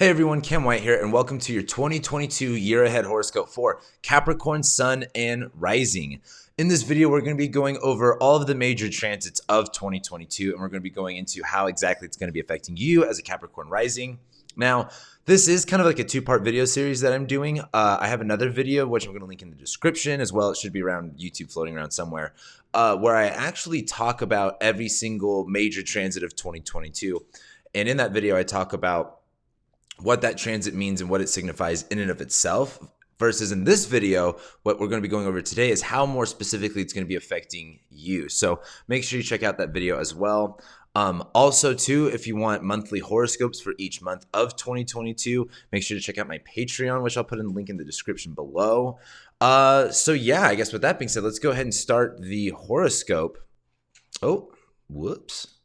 Hey everyone, Cam White here, and welcome to your 2022 year ahead horoscope for Capricorn, Sun, and Rising. In this video, we're going to be going over all of the major transits of 2022, and we're going to be going into how exactly it's going to be affecting you as a Capricorn Rising. Now, this is kind of like a two-part video series that I'm doing. I have another video, which I'm going to link in the description as well. It should be around YouTube, floating around somewhere, where I actually talk about every single major transit of 2022. And in that video, I talk about what that transit means and what it signifies in and of itself, versus in this video, what we're going to be going over today is how more specifically it's going to be affecting you. So make sure you check out that video as well. Also too, if you want monthly horoscopes for each month of 2022, make sure to check out my Patreon, which I'll put in the link in the description below. So yeah, I guess with that being said, let's go ahead and start the horoscope. Oh, whoops.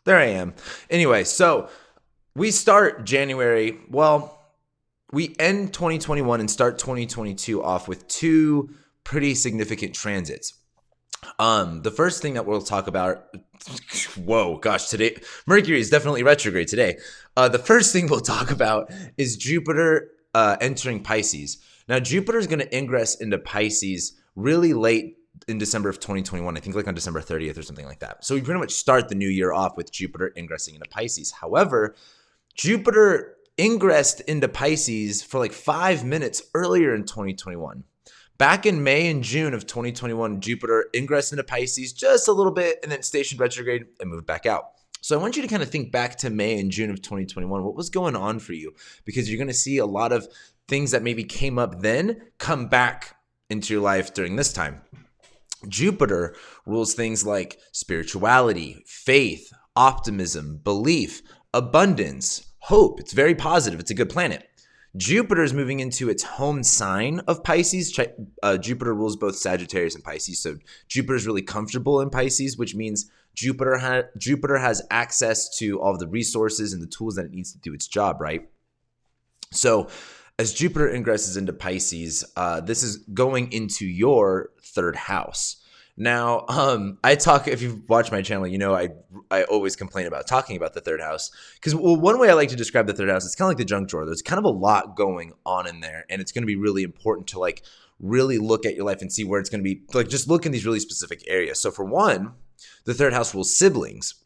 There I am. Anyway, so we start January, we end 2021 and start 2022 off with two pretty significant transits. The first thing that we'll talk about, today, Mercury is definitely retrograde today. The first thing we'll talk about is Jupiter entering Pisces. Now, Jupiter is going to ingress into Pisces really late in December of 2021, I think like on December 30th or something like that. So we pretty much start the new year off with Jupiter ingressing into Pisces. However, Jupiter ingressed into Pisces for like 5 minutes earlier in 2021. Back in May and June of 2021, Jupiter ingressed into Pisces just a little bit and then stationed retrograde and moved back out. So I want you to kind of think back to May and June of 2021. What was going on for you? Because you're going to see a lot of things that maybe came up then come back into your life during this time. Jupiter rules things like spirituality, faith, optimism, belief, abundance, hope. It's very positive. It's a good planet. Jupiter is moving into its home sign of Pisces. Jupiter rules both Sagittarius and Pisces. So Jupiter is really comfortable in Pisces, which means Jupiter has access to all of the resources and the tools that it needs to do its job, right? So as Jupiter ingresses into Pisces, this is going into your third house. Now, if you've watched my channel, you know I always complain about talking about the third house because one way I like to describe the third house, it's kind of like the junk drawer. There's kind of a lot going on in there, and it's going to be really important to like really look at your life and see where it's going to be. Like just look in these really specific areas. So for one, the third house rules siblings.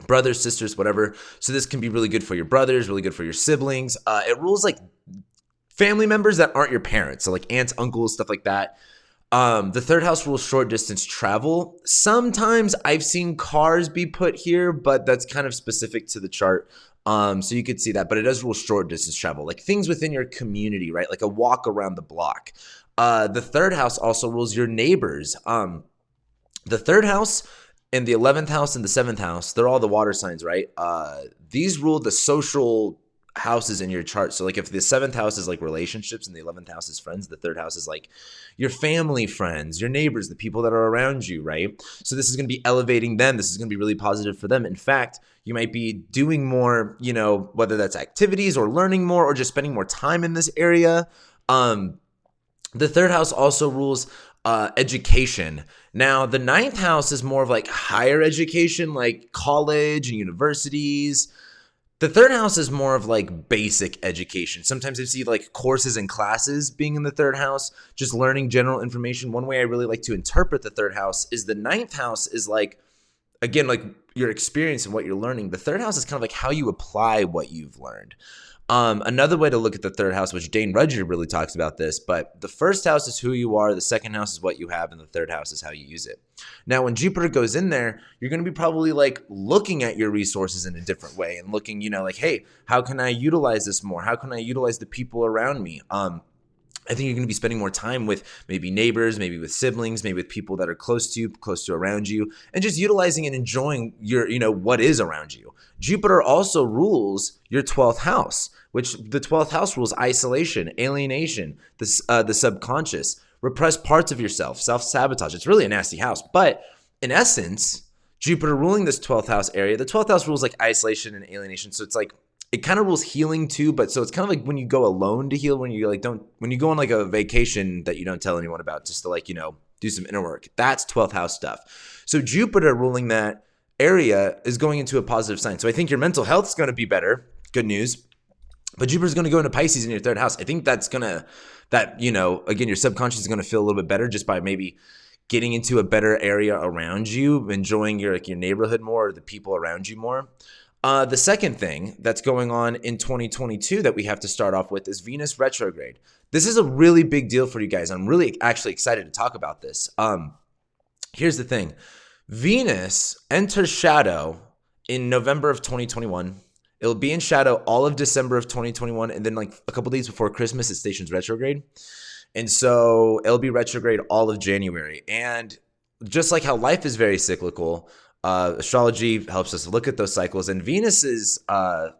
Brothers, sisters, whatever. So this can be really good for your brothers, really good for your siblings. It rules like family members that aren't your parents. So like aunts, uncles, stuff like that. The third house rules short distance travel. Sometimes I've seen cars be put here, but that's kind of specific to the chart. So you could see that, but it does rule short distance travel, like things within your community, right? Like a walk around the block. The third house also rules your neighbors. The third house and the 11th house and the 7th house, they're all the water signs, right? These rule the social houses in your chart. So like if the 7th house is like relationships and the 11th house is friends, the third house is like your family, friends, your neighbors, the people that are around you, right? So this is going to be elevating them. This is going to be really positive for them. In fact, you might be doing more, whether that's activities or learning more or just spending more time in this area. The third house also rules education. Now, the 9th house is more of like higher education, like college and universities. The third house is more of like basic education. Sometimes I see like courses and classes being in the third house, just learning general information. One way I really like to interpret the third house is the 9th house is like, again, like your experience and what you're learning. The third house is kind of like how you apply what you've learned. Another way to look at the third house, which Dane Rudger really talks about this, but the first house is who you are, the second house is what you have, and the third house is how you use it. Now, when Jupiter goes in there, you're going to be probably like looking at your resources in a different way and looking, like, hey, how can I utilize this more? How can I utilize the people around me? I think you're going to be spending more time with maybe neighbors, maybe with siblings, maybe with people that are close to you, close to around you, and just utilizing and enjoying your, what is around you. Jupiter also rules your 12th house, which the 12th house rules isolation, alienation, the subconscious, repressed parts of yourself, self-sabotage. It's really a nasty house. But in essence, Jupiter ruling this 12th house area, the 12th house rules like isolation and alienation. So it's like, it kind of rules healing too, but so it's kind of like when you go alone to heal, when you go on like a vacation that you don't tell anyone about, just to like, do some inner work. That's 12th house stuff. So Jupiter ruling that area is going into a positive sign. So I think your mental health is going to be better Good news. But Jupiter's going to go into Pisces in your third house. I think that's going to, again, your subconscious is going to feel a little bit better just by maybe getting into a better area around you, enjoying your neighborhood more, or the people around you more. The second thing that's going on in 2022 that we have to start off with is Venus retrograde. This is a really big deal for you guys. I'm really actually excited to talk about this. Here's the thing. Venus enters shadow in November of 2021. It'll be in shadow all of December of 2021. And then like a couple days before Christmas, it stations retrograde. And so it'll be retrograde all of January. And just like how life is very cyclical, astrology helps us look at those cycles. And Venus's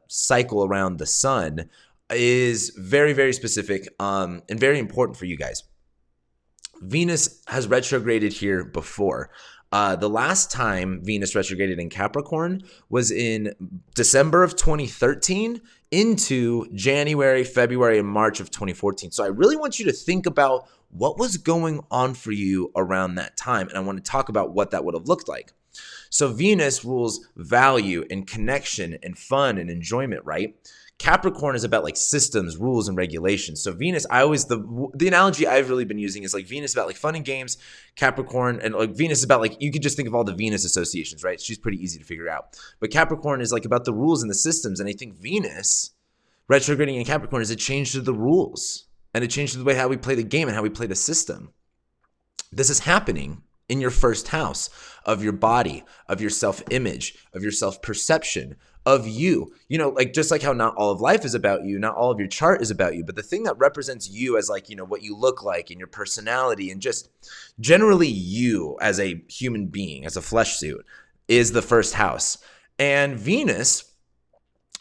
cycle around the sun is very, very specific and very important for you guys. Venus has retrograded here before. The last time Venus retrograded in Capricorn was in December of 2013 into January, February, and March of 2014. So I really want you to think about what was going on for you around that time. And I want to talk about what that would have looked like. So Venus rules value and connection and fun and enjoyment, right? Capricorn is about like systems, rules, and regulations. So Venus, the analogy I've really been using is like Venus about like fun and games, Capricorn, and like Venus is about like, you could just think of all the Venus associations, right? She's pretty easy to figure out. But Capricorn is like about the rules and the systems. And I think Venus retrograding in Capricorn is a change to the rules and a change to the way how we play the game and how we play the system. This is happening in your first house of your body, of your self-image, of your self-perception, of you. You know, like just like how not all of life is about you, not all of your chart is about you, but the thing that represents you as like, what you look like and your personality and just generally you as a human being, as a flesh suit, is the first house. And Venus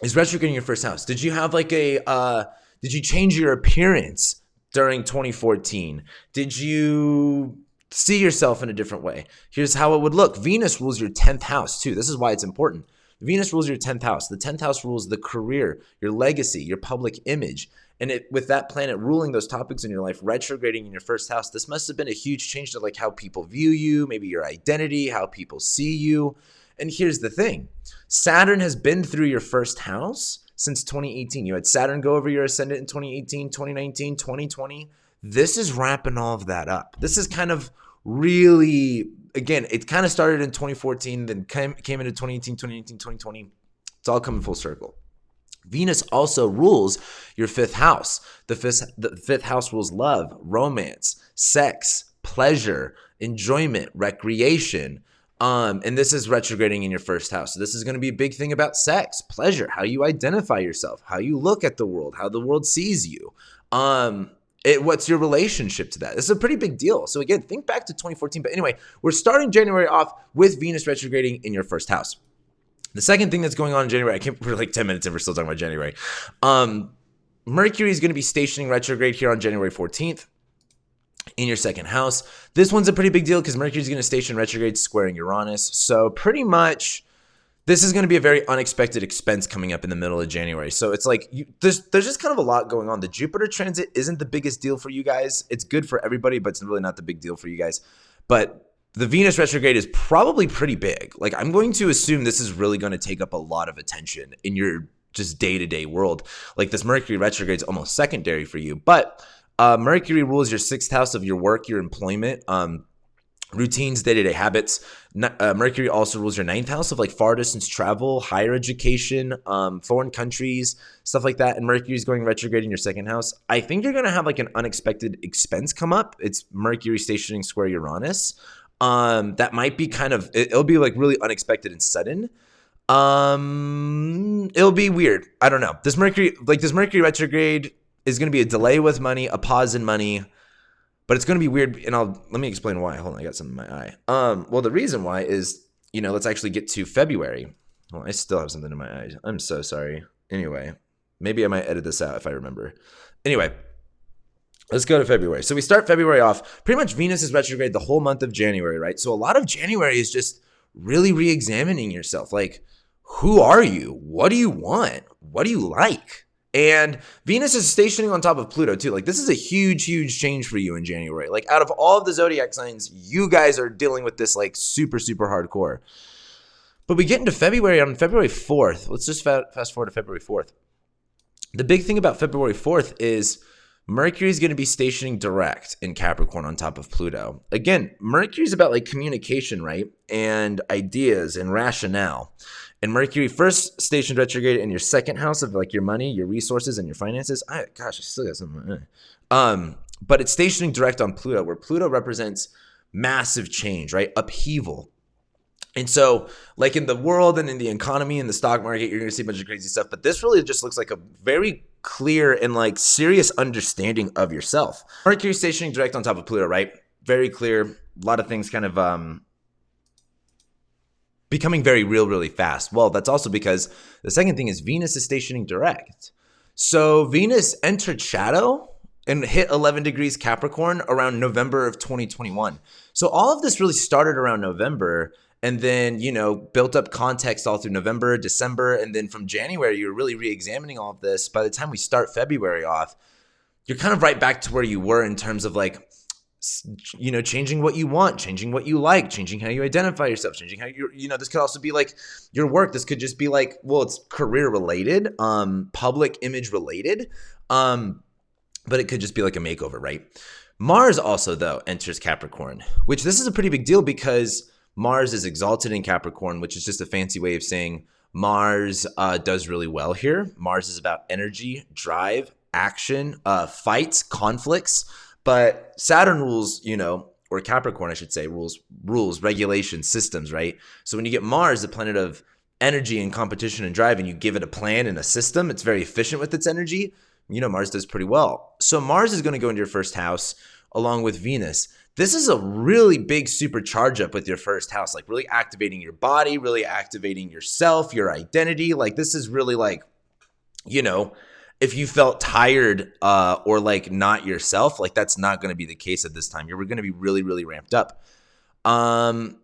is retrograding your first house. Did you have like did you change your appearance during 2014? Did you see yourself in a different way? Here's how it would look. Venus rules your 10th house too. This is why it's important. Venus rules your 10th house. The 10th house rules the career, your legacy, your public image. And with that planet ruling those topics in your life, retrograding in your first house, this must have been a huge change to like how people view you, maybe your identity, how people see you. And here's the thing. Saturn has been through your first house since 2018. You had Saturn go over your ascendant in 2018, 2019, 2020. This is wrapping all of that up. This is kind of really, again, it kind of started in 2014, then came into 2018, 2019, 2020. It's all coming full circle. Venus also rules your 5th house. The fifth house rules love, romance, sex, pleasure, enjoyment, recreation. And this is retrograding in your 1st house. So this is going to be a big thing about sex, pleasure, how you identify yourself, how you look at the world, how the world sees you. What's your relationship to that? This is a pretty big deal. So again, think back to 2014. But anyway, we're starting January off with Venus retrograding in your 1st house. The second thing that's going on in January, we're like 10 minutes and we're still talking about January. Mercury is going to be stationing retrograde here on January 14th in your 2nd house. This one's a pretty big deal because Mercury is going to station retrograde squaring Uranus. So pretty much this is going to be a very unexpected expense coming up in the middle of January. So it's like there's just kind of a lot going on. The Jupiter transit isn't the biggest deal for you guys. It's good for everybody, but it's really not the big deal for you guys. But the Venus retrograde is probably pretty big. Like I'm going to assume this is really going to take up a lot of attention in your just day-to-day world. Like this Mercury retrograde is almost secondary for you. But Mercury rules your 6th house of your work, your employment, routines, day-to-day habits. Mercury also rules your 9th house of like far distance travel, higher education, foreign countries, stuff like that. And Mercury is going retrograde in your 2nd house. I think you're going to have like an unexpected expense come up. It's Mercury stationing square Uranus. That might be it'll be like really unexpected and sudden. It'll be weird. I don't know. This Mercury retrograde is going to be a delay with money, a pause in money. But it's going to be weird, and let me explain why. Hold on, I got something in my eye. Well, the reason why is, let's actually get to February. Well, I still have something in my eye. I'm so sorry. Anyway, maybe I might edit this out if I remember. Anyway, let's go to February. So we start February off. Pretty much Venus is retrograde the whole month of January, right? So a lot of January is just really re-examining yourself. Like, who are you? What do you want? What do you like? And Venus is stationing on top of Pluto too. Like this is a huge, huge change for you in January. Like out of all of the zodiac signs, you guys are dealing with this like super, super hardcore. But we get into February on February 4th. Let's just fast forward to February 4th. The big thing about February 4th is Mercury is going to be stationing direct in Capricorn on top of Pluto. Again, Mercury is about like communication, right? And ideas and rationale. And Mercury first stationed retrograde in your second house of like your money, your resources, and your finances. I still got something. But it's stationing direct on Pluto, where Pluto represents massive change, right? Upheaval. And so, like in the world and in the economy and the stock market, you're going to see a bunch of crazy stuff. But this really just looks like a very clear and like serious understanding of yourself. Mercury stationing direct on top of Pluto, right? Very clear. A lot of things kind of becoming very real really fast. Well, that's also because the second thing is Venus is stationing direct. So Venus entered shadow and hit 11 degrees Capricorn around November of 2021. So all of this really started around November. And then, built up context all through November, December, and then from January, you're really re-examining all of this. By the time we start February off, you're kind of right back to where you were in terms of like, changing what you want, changing what you like, changing how you identify yourself, changing how this could also be like your work. This could just be like, well, it's career related, public image related, but it could just be like a makeover, right? Mars also, though, enters Capricorn, which this is a pretty big deal because Mars is exalted in Capricorn, which is just a fancy way of saying Mars does really well here. Mars is about energy, drive, action, fights, conflicts. But Saturn rules, or Capricorn, I should say, rules, regulations, systems, right? So when you get Mars, the planet of energy and competition and drive, and you give it a plan and a system, it's very efficient with its energy. Mars does pretty well. So Mars is going to go into your first house along with Venus. This is a really big supercharge up with your first house, like really activating your body, really activating yourself, your identity. Like this is really like, if you felt tired or like not yourself, like that's not going to be the case at this time. You're going to be really, really ramped up. And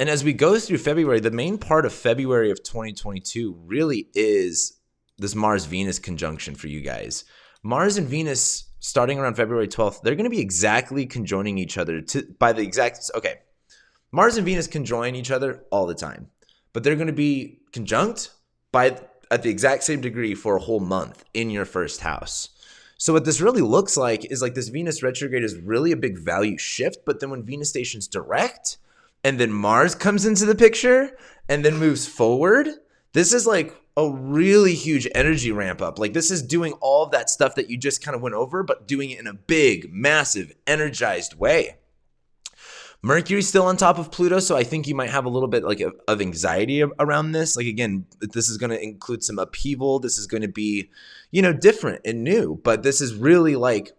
as we go through February, the main part of February of 2022 really is this Mars-Venus conjunction for you guys. Mars and Venus, starting around February 12th, they're going to be exactly conjoining each other Mars and Venus conjoin each other all the time, but they're going to be conjunct at the exact same degree for a whole month in your first house. So what this really looks like is like this Venus retrograde is really a big value shift, but then when Venus stations direct and then Mars comes into the picture and then moves forward, this is like a really huge energy ramp up. Like this is doing all of that stuff that you just kind of went over, but doing it in a big, massive, energized way. Mercury's still on top of Pluto, so I think you might have a little bit like of anxiety around this. Like again, this is going to include some upheaval. This is going to be, different and new. But this is really like,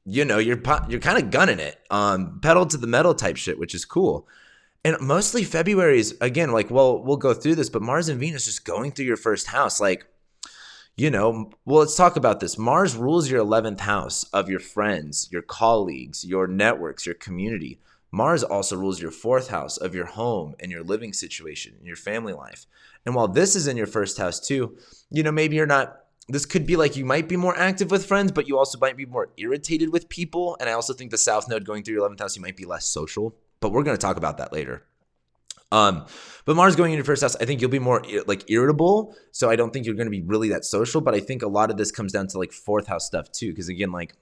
you're kind of gunning it, pedal to the metal type shit, which is cool. And mostly February is, again, like, well, we'll go through this, but Mars and Venus just going through your first house. Like, well, let's talk about this. Mars rules your 11th house of your friends, your colleagues, your networks, your community. Mars also rules your 4th house of your home and your living situation and your family life. And while this is in your first house too, maybe you're not, this could be like you might be more active with friends, but you also might be more irritated with people. And I also think the South Node going through your 11th house, you might be less social. But we're going to talk about that later. But Mars going into your first house, I think you'll be more like irritable. So I don't think you're going to be really that social. But I think a lot of this comes down to like 4th house stuff too. Because again, like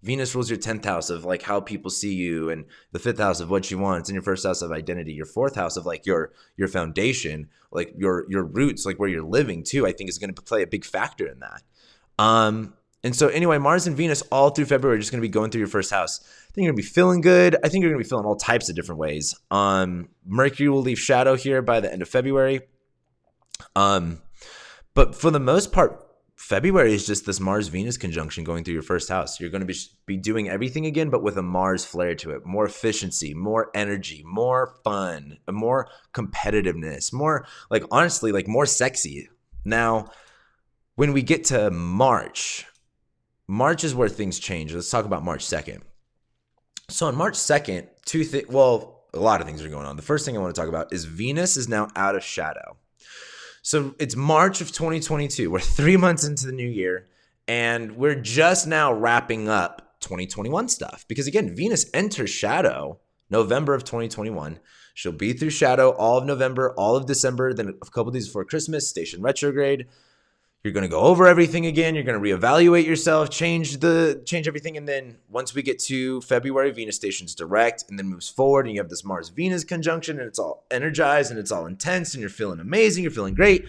Venus rules your 10th house of like how people see you, and the 5th house of what you want. It's in your first house of identity. Your 4th house of like your foundation, like your roots, like where you're living too, I think is going to play a big factor in that. And so anyway, Mars and Venus all through February are just going to be going through your first house. I think you're going to be feeling good. I think you're going to be feeling all types of different ways. Mercury will leave shadow here by the end of February. But for the most part, February is just this Mars-Venus conjunction going through your first house. You're going to be doing everything again, but with a Mars flair to it. More efficiency, more energy, more fun, more competitiveness, more like honestly, like more sexy. Now, when we get to March is where things change. Let's talk about March 2nd. So on March 2nd, a lot of things are going on. The first thing I want to talk about is Venus is now out of shadow. So it's March of 2022. We're 3 months into the new year, and we're just now wrapping up 2021 stuff. Because again, Venus enters shadow November of 2021. She'll be through shadow all of November, all of December, then a couple days before Christmas, station retrograde. You're going to go over everything again. You're going to reevaluate yourself, change everything. And then once we get to February, Venus stations direct and then moves forward, and you have this Mars Venus conjunction, and it's all energized and it's all intense and you're feeling amazing. You're feeling great.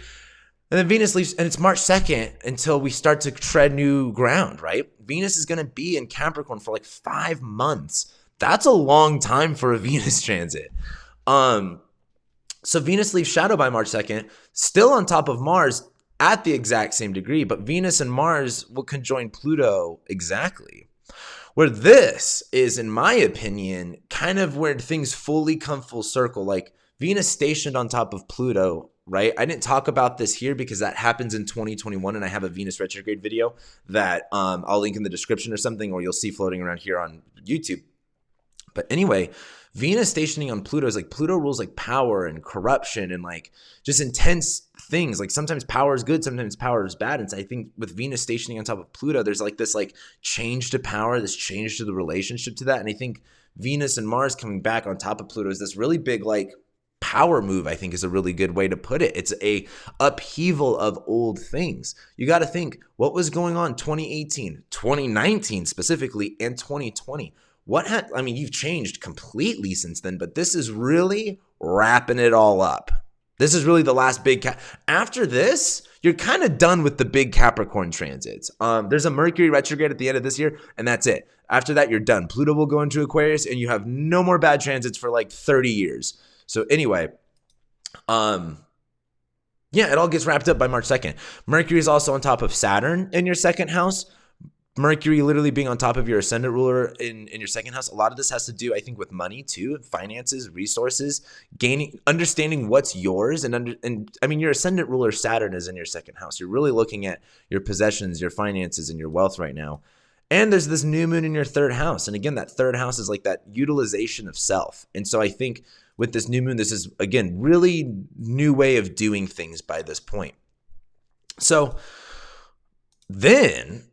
And then Venus leaves, and it's March 2nd until we start to tread new ground, right? Venus is going to be in Capricorn for like 5 months. That's a long time for a Venus transit. So Venus leaves shadow by March 2nd, still on top of Mars at the exact same degree, but Venus and Mars will conjoin Pluto exactly. Where this is, in my opinion, kind of where things fully come full circle. Like Venus stationed on top of Pluto, right? I didn't talk about this here because that happens in 2021, and I have a Venus retrograde video that I'll link in the description or something, or you'll see floating around here on YouTube. But anyway, Venus stationing on Pluto is like Pluto rules like power and corruption and like just intense things. Like sometimes power is good, sometimes power is bad. And so I think with Venus stationing on top of Pluto, there's like this like change to power, this change to the relationship to that. And I think Venus and Mars coming back on top of Pluto is this really big like power move, I think is a really good way to put it. It's a upheaval of old things. You got to think what was going on 2018, 2019 specifically, and 2020. I mean, you've changed completely since then, but this is really wrapping it all up. This is really the last big after this, you're kind of done with the big Capricorn transits. There's a Mercury retrograde at the end of this year, and that's it. After that, you're done. Pluto will go into Aquarius, and you have no more bad transits for like 30 years. So anyway, yeah, it all gets wrapped up by March 2nd. Mercury is also on top of Saturn in your second house. Mercury literally being on top of your ascendant ruler in your second house. A lot of this has to do, I think, with money too, finances, resources, understanding what's yours. And I mean, your ascendant ruler Saturn is in your second house. You're really looking at your possessions, your finances, and your wealth right now. And there's this new moon in your third house. And again, that third house is like that utilization of self. And so I think with this new moon, this is, again, really new way of doing things by this point. So then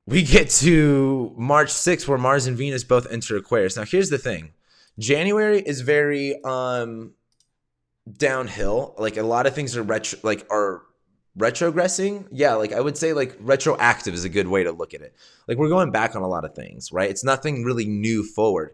we get to March 6th where Mars and Venus both enter Aquarius. Now, here's the thing. January is very downhill. Like a lot of things are retrogressing. Yeah, like I would say like retroactive is a good way to look at it. Like we're going back on a lot of things, right? It's nothing really new forward.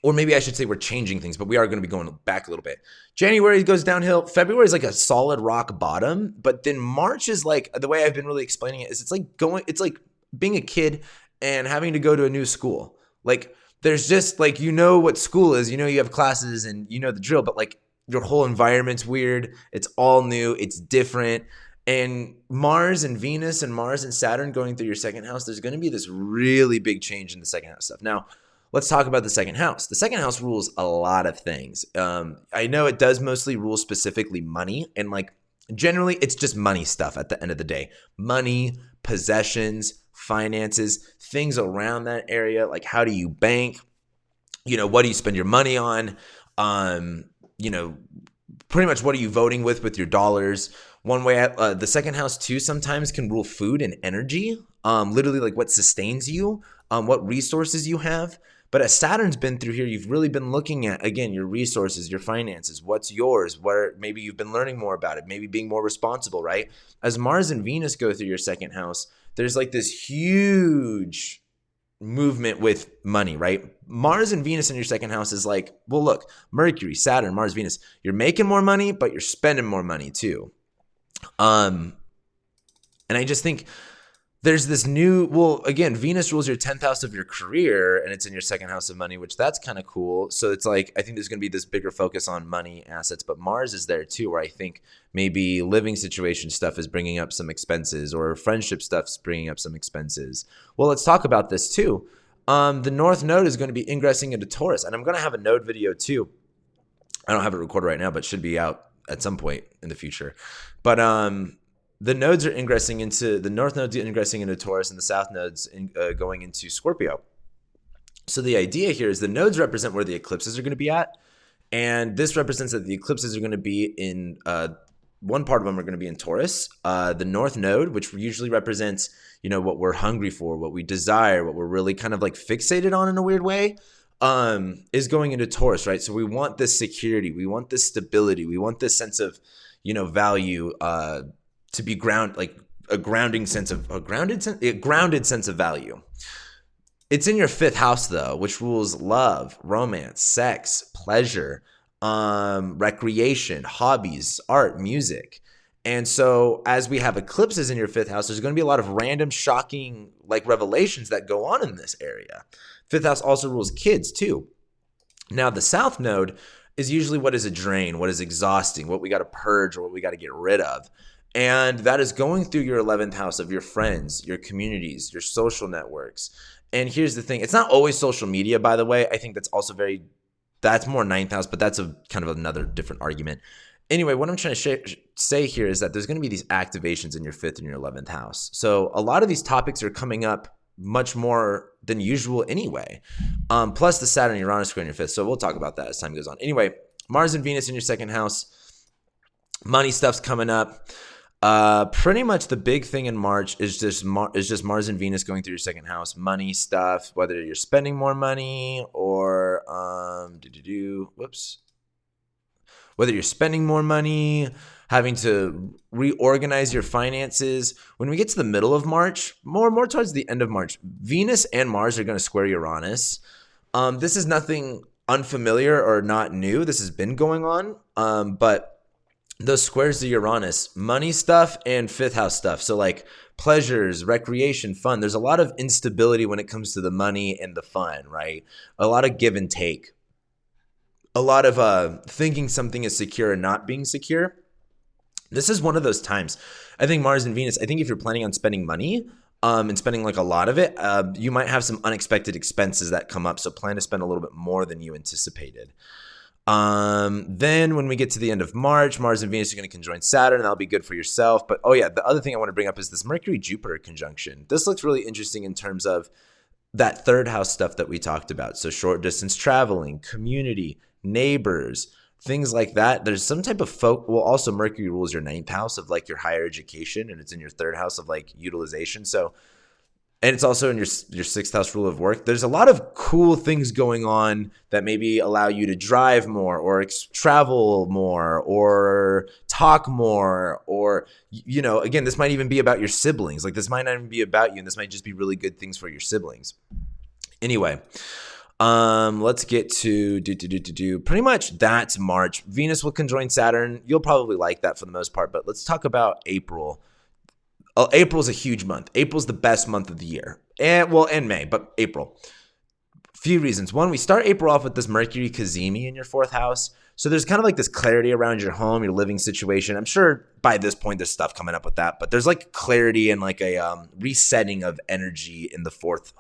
Or maybe I should say we're changing things, but we are going to be going back a little bit. January goes downhill. February is like a solid rock bottom. But then March is like, the way I've been really explaining it is it's like being a kid and having to go to a new school. Like there's just like, you know what school is, you know, you have classes and you know the drill, but like your whole environment's weird. It's all new. It's different. And Mars and Venus and Mars and Saturn going through your second house, there's going to be this really big change in the second house stuff. Now, let's talk about the second house. The second house rules a lot of things. I know it does mostly rule specifically money. And like generally, it's just money stuff at the end of the day. Money, possessions, finances, things around that area. Like how do you bank? You know, what do you spend your money on? You know, pretty much what are you voting with your dollars? One way, the second house too sometimes can rule food and energy. Literally like what sustains you, what resources you have. But as Saturn's been through here, you've really been looking at, again, your resources, your finances, what's yours, where maybe you've been learning more about it, maybe being more responsible, right? As Mars and Venus go through your second house, there's like this huge movement with money, right? Mars and Venus in your second house is like, well, look, Mercury, Saturn, Mars, Venus, you're making more money, but you're spending more money too. And I just think there's this new, well, again, Venus rules your 10th house of your career and it's in your second house of money, which that's kind of cool. So it's like, I think there's going to be this bigger focus on money, assets, but Mars is there too, where I think maybe living situation stuff is bringing up some expenses or friendship stuff's bringing up some expenses. Well, let's talk about this too. The North Node is going to be ingressing into Taurus, and I'm going to have a node video too. I don't have it recorded right now, but should be out at some point in the future. But, the nodes are ingressing into, the North Node's ingressing into Taurus and the South Node's going into Scorpio. So the idea here is the nodes represent where the eclipses are going to be at. And this represents that the eclipses are going to be in, one part of them are going to be in Taurus. The North Node, which usually represents, you know, what we're hungry for, what we desire, what we're really kind of like fixated on in a weird way, is going into Taurus, right? So we want this security. We want this stability. We want this sense of, you know, value, to be a grounded sense of value. It's in your fifth house though, which rules love, romance, sex, pleasure, recreation, hobbies, art, music. And so as we have eclipses in your fifth house, there's going to be a lot of random, shocking revelations that go on in this area. Fifth house also rules kids too. Now the south node is usually what is a drain, what is exhausting, what we got to purge or what we got to get rid of. And that is going through your 11th house of your friends, your communities, your social networks. And here's the thing. It's not always social media, by the way. I think that's also that's more ninth house, but that's a kind of another different argument. Anyway, what I'm trying to say here is that there's going to be these activations in your fifth and your 11th house. So a lot of these topics are coming up much more than usual anyway. Plus the Saturn Uranus square in your fifth. So we'll talk about that as time goes on. Anyway, Mars and Venus in your second house. Money stuff's coming up. Pretty much the big thing in March is just Mars and Venus going through your second house. Money stuff, whether you're spending more money or whether you're spending more money, having to reorganize your finances. When we get to the middle of March, more towards the end of March, Venus and Mars are going to square Uranus. This is nothing unfamiliar or not new. This has been going on, but those squares to Uranus, money stuff and fifth house stuff. So like pleasures, recreation, fun. There's a lot of instability when it comes to the money and the fun, right? A lot of give and take. A lot of thinking something is secure and not being secure. This is one of those times. I think Mars and Venus, I think if you're planning on spending money and spending a lot of it, you might have some unexpected expenses that come up. So plan to spend a little bit more than you anticipated. Then when we get to the end of March, Mars and Venus are going to conjoin Saturn, and that'll be good for yourself. But the other thing I want to bring up is this Mercury-Jupiter conjunction. This looks really interesting in terms of that third house stuff that we talked about. So short distance traveling, community, neighbors, things like that. There's some type of also Mercury rules your ninth house of your higher education, and it's in your third house of utilization. So, and it's also in your sixth house rule of work. There's a lot of cool things going on that maybe allow you to drive more or travel more or talk more or, again, this might even be about your siblings. This might not even be about you, and this might just be really good things for your siblings. Anyway, let's get to pretty much that's March. Venus will conjoin Saturn. You'll probably like that for the most part, but let's talk about April. April's a huge month. April's the best month of the year. And May, but April. Few reasons. One, we start April off with this Mercury Cazimi in your fourth house. So there's kind of this clarity around your home, your living situation. I'm sure by this point there's stuff coming up with that, but there's clarity and a resetting of energy in the fourth,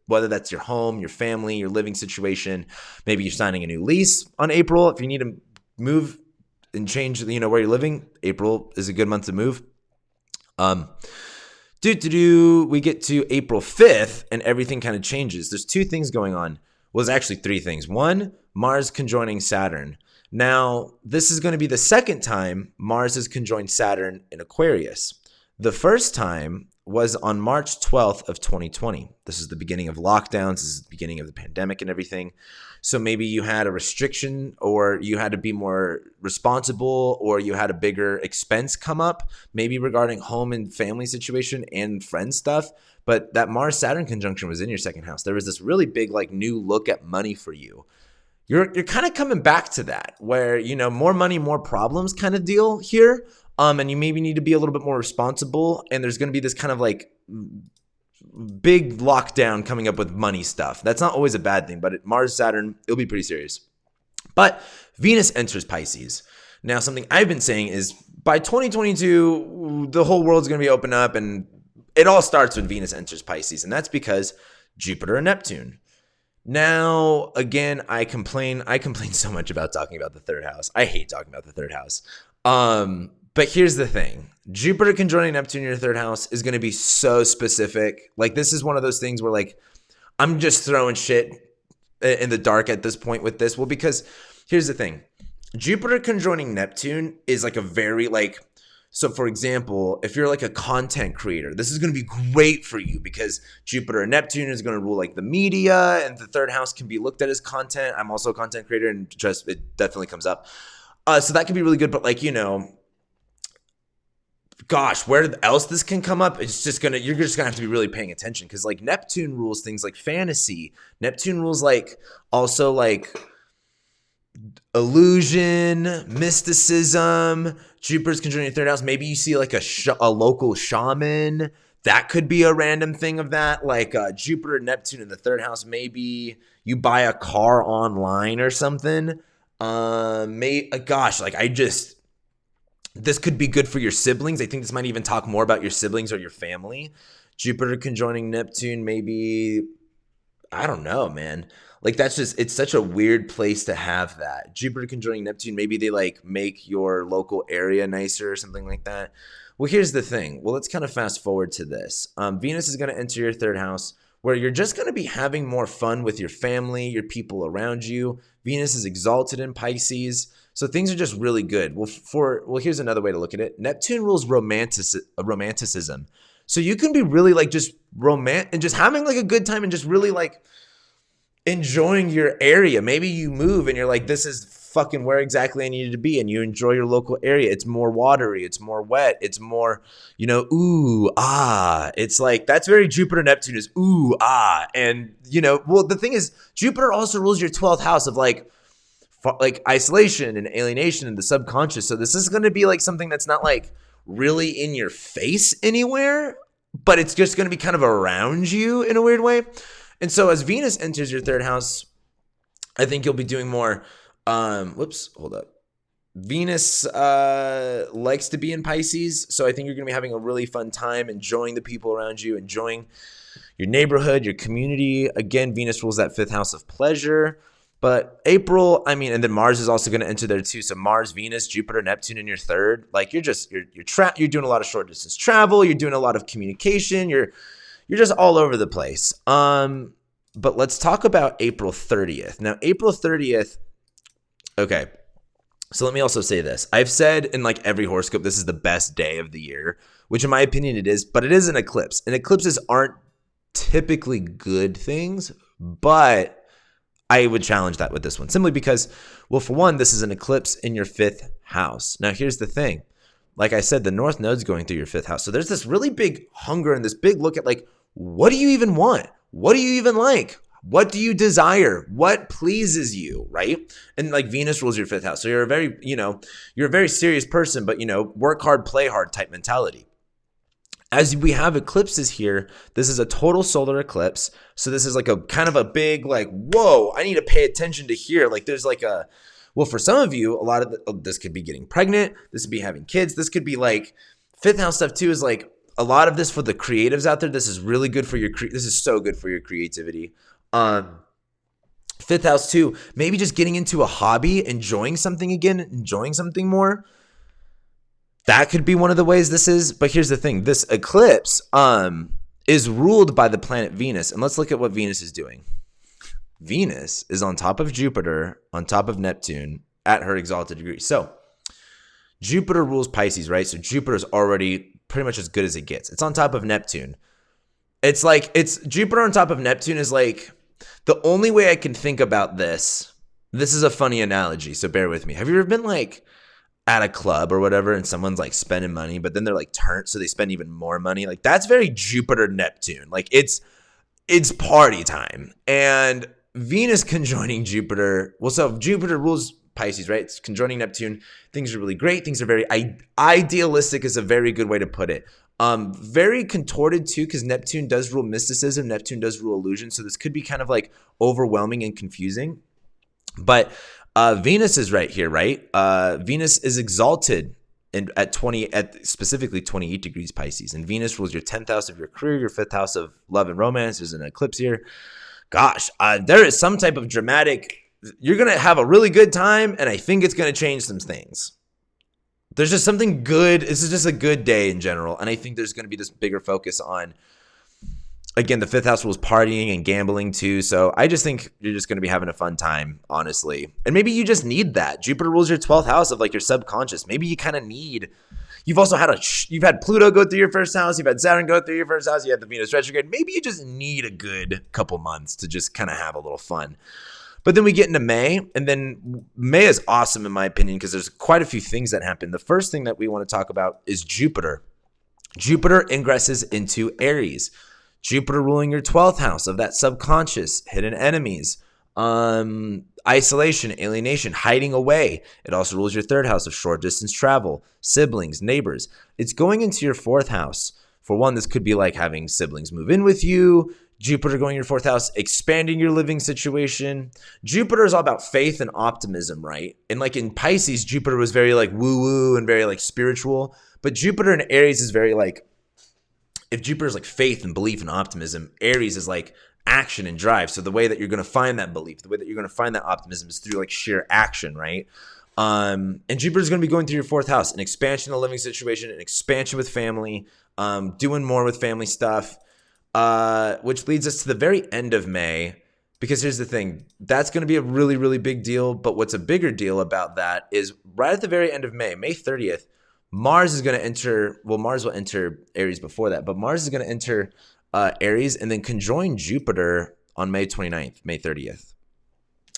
whether that's your home, your family, your living situation. Maybe you're signing a new lease on April. If you need to move and change, where you're living, April is a good month to move. We get to April 5th and everything kind of changes. There's two things going on. Well, there's actually three things. One, Mars conjoining Saturn. Now, this is going to be the second time Mars has conjoined Saturn in Aquarius. The first time was on March 12th of 2020. This is the beginning of lockdowns. This is the beginning of the pandemic and everything. So maybe you had a restriction or you had to be more responsible or you had a bigger expense come up, maybe regarding home and family situation and friend stuff. But that Mars-Saturn conjunction was in your second house. There was this really big new look at money for you. You're kind of coming back to that where, more money, more problems kind of deal here. And you maybe need to be a little bit more responsible. And there's going to be this kind of big lockdown coming up with money stuff. That's not always a bad thing, but Mars, Saturn, it'll be pretty serious. But Venus enters Pisces. Now, something I've been saying is by 2022, the whole world's going to be open up and it all starts when Venus enters Pisces. And that's because Jupiter and Neptune. Now, again, I complain so much about talking about the third house. I hate talking about the third house. But here's the thing. Jupiter conjoining Neptune in your third house is going to be so specific. This is one of those things where I'm just throwing shit in the dark at this point with this. Well, because here's the thing. Jupiter conjoining Neptune is a very so for example, if you're a content creator, this is going to be great for you because Jupiter and Neptune is going to rule the media and the third house can be looked at as content. I'm also a content creator and it definitely comes up. So that can be really good. But gosh, where else this can come up, it's just gonna, you're just gonna have to be really paying attention, because like Neptune rules things like fantasy. Neptune rules like also like illusion, mysticism. Jupiter's controlling your third house. Maybe you see like a local shaman. That could be a random thing of that. Like Jupiter, Neptune in the third house. Maybe you buy a car online or something. Gosh, like this could be good for your siblings. I think this might even talk more about your siblings or your family. Jupiter conjoining Neptune, maybe, I don't know, man. Like it's such a weird place to have that. Jupiter conjoining Neptune, maybe they like make your local area nicer or something like that. Well, here's the thing. Well, let's kind of fast forward to this. Venus is going to enter your third house, where you're just going to be having more fun with your family, your people around you. Venus is exalted in Pisces, so things are just really good. Well, here's another way to look at it. Neptune rules romanticism. So you can be really like just romantic and just having like a good time and just really like enjoying your area. Maybe you move and you're like, this is fucking where exactly I needed to be, and you enjoy your local area. It's more watery, it's more wet, it's more, ooh, ah. It's like, that's very Jupiter Neptune, is ooh, ah. And well, the thing is, Jupiter also rules your 12th house of like isolation and alienation and the subconscious. So this is going to be like something that's not like really in your face anywhere, but it's just going to be kind of around you in a weird way. And so as Venus enters your third house, I think you'll be doing more. Hold up. Venus likes to be in Pisces, so I think you're going to be having a really fun time, enjoying the people around you, enjoying your neighborhood, your community. Again, Venus rules that 5th house of pleasure. But April, and then Mars is also going to enter there too. So Mars, Venus, Jupiter, Neptune in your third. Like you're doing a lot of short distance travel. You're doing a lot of communication. You're just all over the place. But let's talk about April 30th. Now, April 30th. Okay. So let me also say this. I've said in like every horoscope, this is the best day of the year, which in my opinion it is, but it is an eclipse. And eclipses aren't typically good things, but I would challenge that with this one simply because, well, for one, this is an eclipse in your 5th house. Now, here's the thing. Like I said, the North Node's going through your 5th house. So there's this really big hunger and this big look at like, what do you even want? What do you even like? What do you desire? What pleases you, right? And like Venus rules your 5th house. So you're a very serious person, but work hard, play hard type mentality. As we have eclipses here, this is a total solar eclipse. So this is like a kind of a big like, whoa, I need to pay attention to here. Like there's like well, for some of you, a lot of this could be getting pregnant. This could be having kids. This could be like 5th house stuff too, is like a lot of this for the creatives out there. This is really good for this is so good for your creativity. 5th house too, maybe just getting into a hobby, enjoying something again, enjoying something more. That could be one of the ways this is. But here's the thing. This eclipse is ruled by the planet Venus. And let's look at what Venus is doing. Venus is on top of Jupiter, on top of Neptune at her exalted degree. So Jupiter rules Pisces, right? So Jupiter is already pretty much as good as it gets. It's on top of Neptune. It's Jupiter on top of Neptune is like, the only way I can think about this is a funny analogy. So bear with me. Have you ever been like at a club or whatever and someone's like spending money, but then they're like turned, so they spend even more money? Like that's very Jupiter Neptune. Like it's party time. And Venus conjoining Jupiter. Well, so Jupiter rules Pisces, right? It's conjoining Neptune. Things are really great. Things are very idealistic is a very good way to put it. Very contorted too, because Neptune does rule mysticism. Neptune does rule illusion. So this could be kind of like overwhelming and confusing. But Venus is right here, right? Venus is exalted at specifically 28 degrees Pisces. And Venus rules your 10th house of your career, your 5th house of love and romance. There's an eclipse here. Gosh, there is some type of dramatic, you're going to have a really good time, and I think it's going to change some things. There's just something good. This is just a good day in general. And I think there's going to be this bigger focus on, again, the 5th house rules partying and gambling too. So I just think you're just going to be having a fun time, honestly. And maybe you just need that. Jupiter rules your 12th house of like your subconscious. Maybe you kind of need, you've also had you've had Pluto go through your 1st house. You've had Saturn go through your 1st house. You had the Venus retrograde. Maybe you just need a good couple months to just kind of have a little fun. But then we get into May, and then May is awesome in my opinion because there's quite a few things that happen. The first thing that we want to talk about is Jupiter. Jupiter ingresses into Aries. Jupiter ruling your 12th house of that subconscious, hidden enemies, isolation, alienation, hiding away. It also rules your 3rd house of short distance travel, siblings, neighbors. It's going into your 4th house. For one, this could be like having siblings move in with you. Jupiter going in your 4th house, expanding your living situation. Jupiter is all about faith and optimism, right? And like in Pisces, Jupiter was very like woo-woo and very like spiritual. But Jupiter in Aries is very like, if Jupiter is like faith and belief and optimism, Aries is like action and drive. So the way that you're going to find that belief, the way that you're going to find that optimism is through like sheer action, right? And Jupiter is going to be going through your 4th house, an expansion of the living situation, an expansion with family, doing more with family stuff, which leads us to the very end of May. Because here's the thing, that's going to be a really, really big deal. But what's a bigger deal about that is right at the very end of May, May 30th, Mars is going to enter, well, Mars will enter Aries before that, but Mars is going to enter Aries and then conjoin Jupiter on May 29th, May 30th.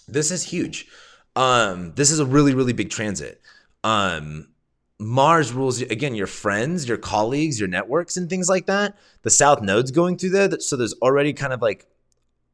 This is huge. This is a really, really big transit. Mars rules, again, your friends, your colleagues, your networks, and things like that. The South Node's going through there, so there's already kind of like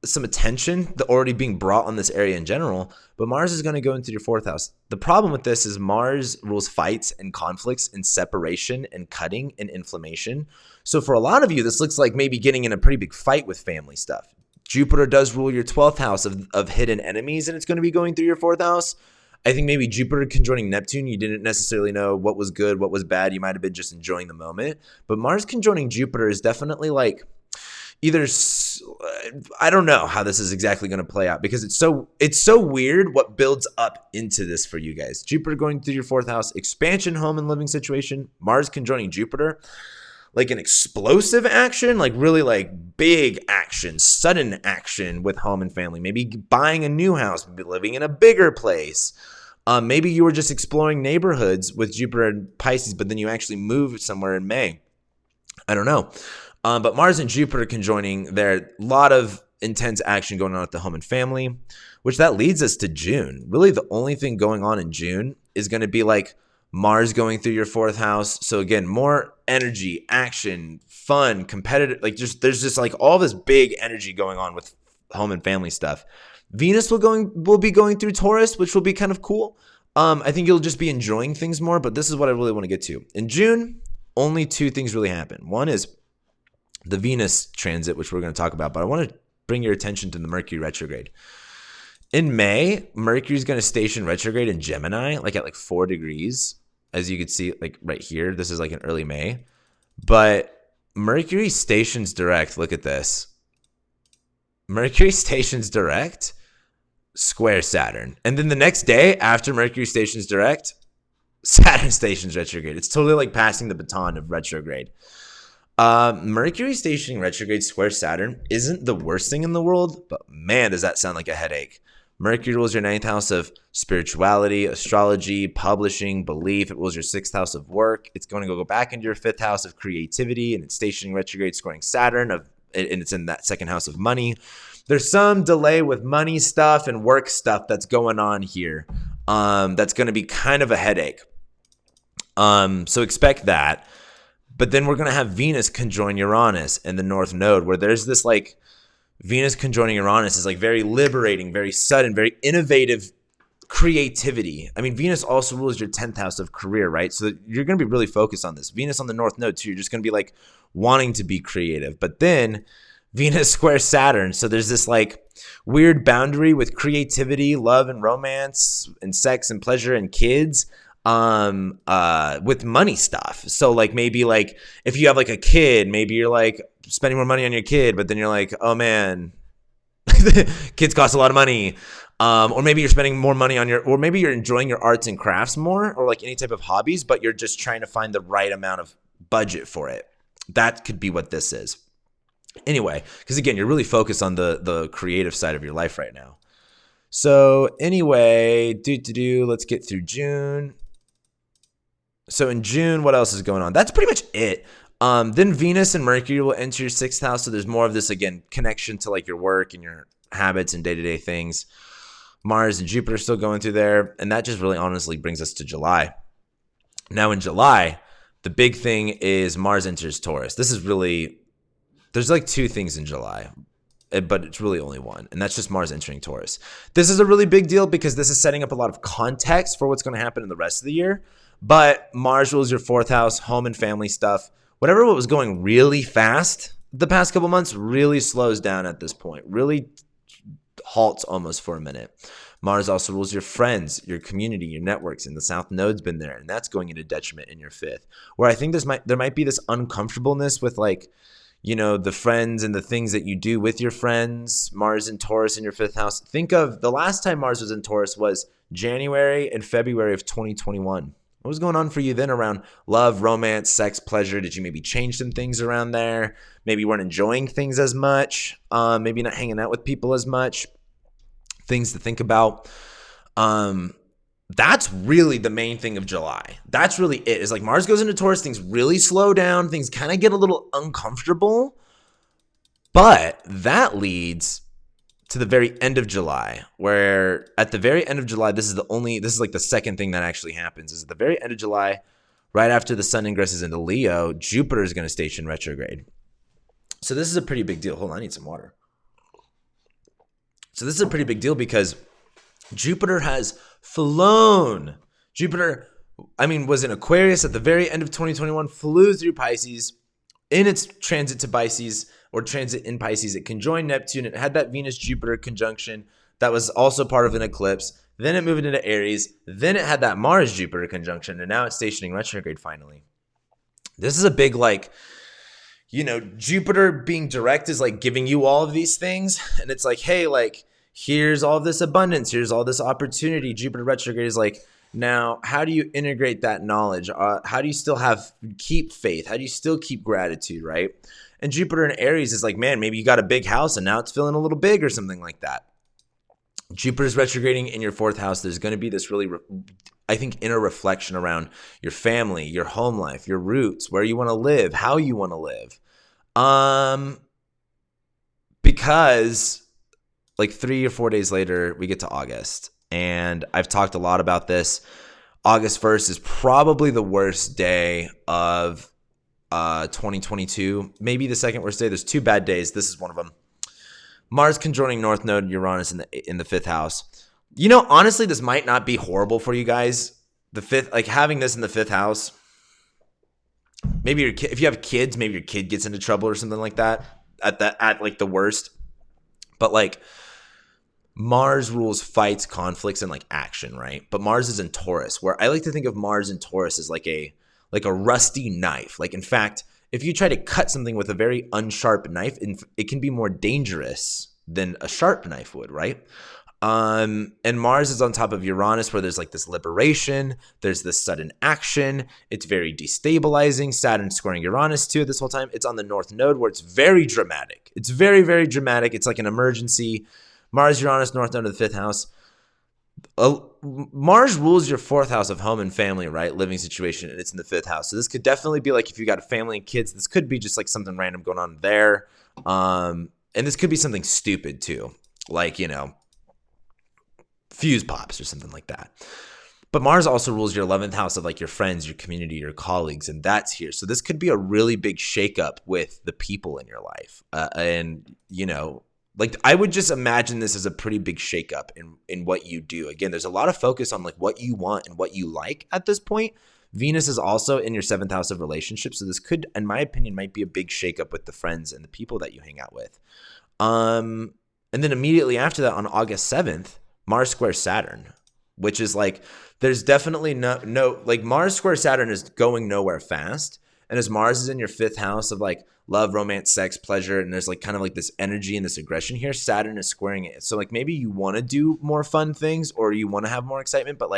some attention already being brought on this area in general, but Mars is going to go into your 4th house. The problem with this is Mars rules fights and conflicts and separation and cutting and inflammation. So for a lot of you, this looks like maybe getting in a pretty big fight with family stuff. Jupiter does rule your 12th house of hidden enemies, and it's going to be going through your 4th house. I think maybe Jupiter conjoining Neptune, you didn't necessarily know what was good, what was bad. You might have been just enjoying the moment. But Mars conjoining Jupiter is definitely like either, I don't know how this is exactly going to play out because it's so weird what builds up into this for you guys. Jupiter going through your 4th house, expansion, home and living situation, Mars conjoining Jupiter, like an explosive action, like really like big action, sudden action with home and family, maybe buying a new house, maybe living in a bigger place. Maybe you were just exploring neighborhoods with Jupiter and Pisces, but then you actually moved somewhere in May. I don't know. But Mars and Jupiter conjoining there, a lot of intense action going on at the home and family, which that leads us to June. Really, the only thing going on in June is going to be like Mars going through your 4th house. So again, more energy, action, fun, competitive, like there's just like all this big energy going on with home and family stuff. Venus will be going through Taurus, which will be kind of cool. I think you'll just be enjoying things more, but this is what I really want to get to. In June, only 2 things really happen. One is the Venus transit, which we're going to talk about, but I want to bring your attention to the Mercury retrograde. In May, Mercury is going to station retrograde in Gemini, like at like 4 degrees, as you can see, like right here. This is like in early May, but Mercury stations direct. Look at this. Mercury stations direct, square Saturn. And then the next day after Mercury stations direct, Saturn stations retrograde. It's totally like passing the baton of retrograde. Mercury stationing retrograde square Saturn isn't the worst thing in the world, but man, does that sound like a headache. Mercury rules your 9th house of spirituality, astrology, publishing, belief. It rules your 6th house of work. It's going to go back into your 5th house of creativity, and it's stationing retrograde squaring Saturn, and it's in that 2nd house of money. There's some delay with money stuff and work stuff that's going on here. That's going to be kind of a headache. So expect that. But then we're going to have Venus conjoin Uranus in the North Node, where there's this like Venus conjoining Uranus is like very liberating, very sudden, very innovative creativity. I mean, Venus also rules your 10th house of career, right? So you're going to be really focused on this. Venus on the North Node too. You're just going to be like wanting to be creative. But then Venus square Saturn. So there's this like weird boundary with creativity, love and romance and sex and pleasure and kids. With money stuff. So like maybe like if you have like a kid, maybe you're like spending more money on your kid, but then you're like, oh man, kids cost a lot of money. Or maybe you're spending more money on or maybe you're enjoying your arts and crafts more, or like any type of hobbies, but you're just trying to find the right amount of budget for it. That could be what this is. Anyway, because again, you're really focused on the creative side of your life right now. So anyway, let's get through June. So in June, what else is going on? That's pretty much it. Then Venus and Mercury will enter your 6th house. So there's more of this, again, connection to like your work and your habits and day-to-day things. Mars and Jupiter still going through there. And that just really honestly brings us to July. Now in July, the big thing is Mars enters Taurus. This is really, there's like two things in July, but it's really only one. And that's just Mars entering Taurus. This is a really big deal because this is setting up a lot of context for what's going to happen in the rest of the year. But Mars rules your 4th house, home and family stuff. Whatever was going really fast the past couple months really slows down at this point, really halts almost for a minute. Mars also rules your friends, your community, your networks, and the South Node's been there, and that's going into detriment in your 5th. Where I think there might be this uncomfortableness with like, you know, the friends and the things that you do with your friends. Mars in Taurus in your 5th house. Think of the last time Mars was in Taurus was January and February of 2021. What was going on for you then around love, romance, sex, pleasure? Did you maybe change some things around there? Maybe you weren't enjoying things as much. Maybe not hanging out with people as much. Things to think about. That's really the main thing of July. That's really it. It's like Mars goes into Taurus, things really slow down, things kind of get a little uncomfortable. But that leads to the very end of July, where at the very end of July, this is like the second thing that actually happens, is at the very end of July, right after the sun ingresses into Leo, Jupiter is going to station retrograde. So this is a pretty big deal. Hold on, I need some water. So this is a pretty big deal because Jupiter has flown. Jupiter, was in Aquarius at the very end of 2021, flew through Pisces. In its transit to Pisces, or transit in Pisces, it conjoined Neptune. It had that Venus-Jupiter conjunction that was also part of an eclipse. Then it moved into Aries. Then it had that Mars-Jupiter conjunction, and now it's stationing retrograde finally. This is a big, Jupiter being direct is like giving you all of these things. And it's like, hey, here's all this abundance. Here's all this opportunity. Jupiter retrograde is like, now, how do you integrate that knowledge? How do you still keep faith? How do you still keep gratitude, right? And Jupiter in Aries is like, man, maybe you got a big house and now it's feeling a little big or something like that. Jupiter's retrograding in your 4th house. There's going to be this really, I think, inner reflection around your family, your home life, your roots, where you want to live, how you want to live. Because 3 or 4 days later, we get to August. And I've talked a lot about this. August 1st is probably the worst day of 2022. Maybe the second worst day. There's 2 bad days. This is one of them. Mars conjoining North Node, Uranus in the 5th house. Honestly, this might not be horrible for you guys. The 5th, having this in the 5th house. Maybe if you have kids, maybe your kid gets into trouble or something like that at the worst. But Mars rules fights, conflicts, and action, right? But Mars is in Taurus, where I like to think of Mars in Taurus as like a rusty knife. In fact, if you try to cut something with a very unsharp knife, it can be more dangerous than a sharp knife would, right? And Mars is on top of Uranus, where there's this liberation, there's this sudden action. It's very destabilizing. Saturn squaring Uranus too this whole time. It's on the North Node, where it's very dramatic. It's very, very dramatic. It's like an emergency. Mars, Uranus, North Node of the 5th house. Mars rules your 4th house of home and family, right? Living situation, and it's in the 5th house. So this could definitely be if you got a family and kids, this could be just something random going on there. And this could be something stupid too, fuse pops or something like that. But Mars also rules your 11th house of your friends, your community, your colleagues, and that's here. So this could be a really big shakeup with the people in your life. I would just imagine this as a pretty big shakeup in what you do. Again, there's a lot of focus on what you want and what you like at this point. Venus is also in your 7th house of relationships. So this could, in my opinion, might be a big shakeup with the friends and the people that you hang out with. And then immediately after that, on August 7th, Mars squares Saturn, which is there's definitely no Mars square Saturn is going nowhere fast. And as Mars is in your 5th house of love, romance, sex, pleasure, and there's this energy and this aggression here, Saturn is squaring it. So maybe you want to do more fun things or you want to have more excitement, but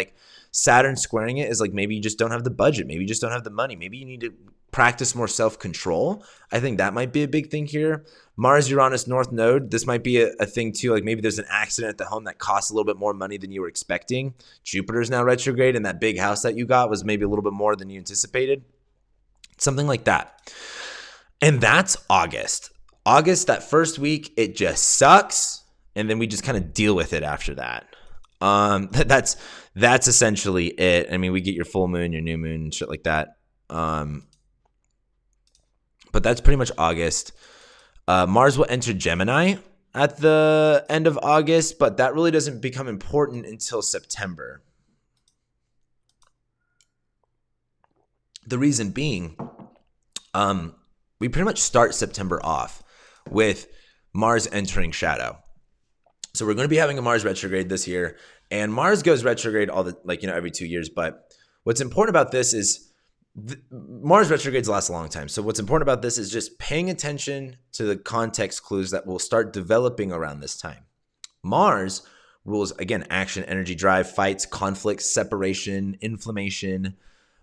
Saturn squaring it is maybe you just don't have the budget. Maybe you just don't have the money. Maybe you need to practice more self-control. I think that might be a big thing here. Mars, Uranus, North Node, this might be a thing too. Maybe there's an accident at the home that costs a little bit more money than you were expecting. Jupiter's now retrograde and that big house that you got was maybe a little bit more than you anticipated. Something like that. And that's August. August, that first week, it just sucks. And then we just kind of deal with it after that. That's essentially it. I mean, we get your full moon, your new moon, and shit like that. But that's pretty much August. Mars will enter Gemini at the end of August, but that really doesn't become important until September. The reason being, we pretty much start September off with Mars entering shadow. So we're going to be having a Mars retrograde this year, and Mars goes retrograde every 2 years. But what's important about this is Mars retrogrades last a long time. So what's important about this is just paying attention to the context clues that will start developing around this time. Mars rules, again, action, energy, drive, fights, conflicts, separation, inflammation.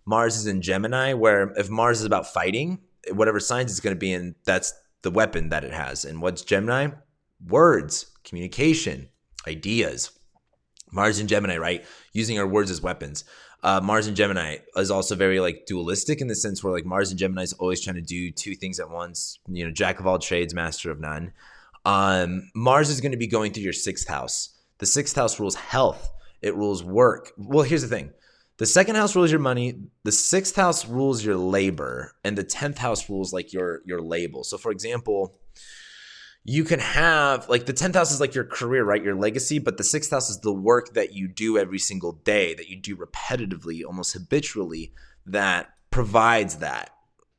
Mars is in Gemini, where if Mars is about fighting, whatever signs it's going to be in, that's the weapon that it has. And what's Gemini? Words, communication, ideas. Mars in Gemini, right? Using our words as weapons. Mars in Gemini is also very dualistic in the sense where Mars in Gemini is always trying to do two things at once. Jack of all trades, master of none. Mars is going to be going through your 6th house. The 6th house rules health. It rules work. Well, here's the thing. The 2nd house rules your money. The 6th house rules your labor, and the 10th house rules your label. So, for example, you can have the 10th house is your career, right? Your legacy, but the 6th house is the work that you do every single day, that you do repetitively, almost habitually, that provides that.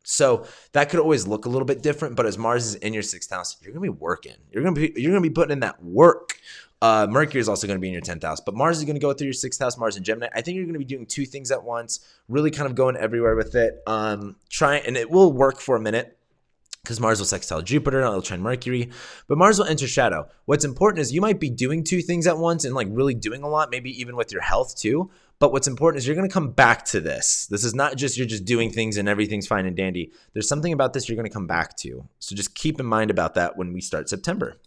So that could always look a little bit different, but as Mars is in your 6th house, you're going to be working. You're going to be putting in that work. Mercury is also going to be in your 10th house, but Mars is going to go through your 6th house, Mars in Gemini. I think you're going to be doing two things at once, really kind of going everywhere with it. And it will work for a minute because Mars will sextile Jupiter, it'll trine Mercury, but Mars will enter shadow. What's important is you might be doing two things at once and really doing a lot, maybe even with your health too. But what's important is you're going to come back to this. This is not just you're just doing things and everything's fine and dandy. There's something about this you're going to come back to. So just keep in mind about that when we start September.